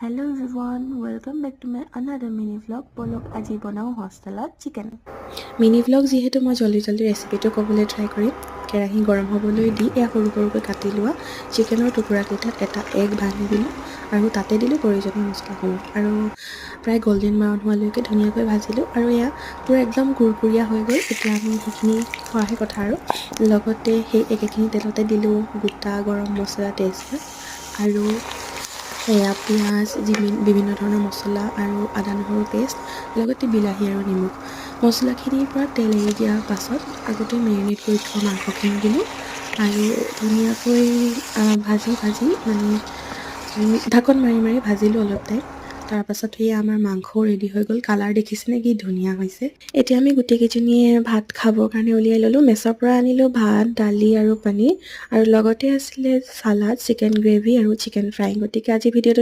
Hello everyone, welcome back to my another mini vlog. Polok আজি বনাও হষ্টেলত chicken. Mini vlog যেহেতু মই জলদি ৰেচিপিটো ক'বলৈ ট্ৰাই কৰিম। কেৰাহী গৰম হ'বলৈ দি এয়া সৰু সৰুকৈ কাটি লোৱা চিকেনৰ টুকুৰাকেইটাত এটা এগ ভাঙি দিলোঁ আৰু তাতে দিলোঁ প্ৰয়োজনীয় মছলাসমূহ আৰু প্ৰায় গল্ডেন ব্ৰাউন হোৱালৈকে ধুনীয়াকৈ ভাজিলোঁ আৰু এয়া পূৰা একদম কুৰকুৰীয়া হৈ গ'ল। এতিয়া আমি সেইখিনি খোৱাহে কথা আৰু লগতে সেই একেখিনি তেলতে দিলোঁ গোটা গৰম মছলা তেজপাত আৰু এয়া পিঁয়াজ বিভিন্ন ধৰণৰ মছলা আৰু আদা নহৰু পেষ্ট লগতে বিলাহী আৰু নিমখ। মছলাখিনিৰ পৰা তেল এৰি দিয়াৰ পাছত আগতে মেৰিনেট কৰি থোৱা মাংসখিনি দিলোঁ আৰু ধুনীয়াকৈ ভাজি মানে ঢাকন মাৰি ভাজিলোঁ অলপ টাইম। তাৰপাছত সেই আমাৰ মাংসও ৰেডি হৈ গ'ল। কালাৰ দেখিছেনে কি ধুনীয়া হৈছে। এতিয়া আমি গোটেইকেইজনীয়ে ভাত খাবৰ কাৰণে উলিয়াই ল'লোঁ। মেছৰ পৰা আনিলোঁ ভাত, দালি আৰু পনীৰ আৰু লগতে আছিলে চালাড, চিকেন গ্ৰেভি আৰু চিকেন ফ্ৰাই। গতিকে আজি ভিডিঅ'টো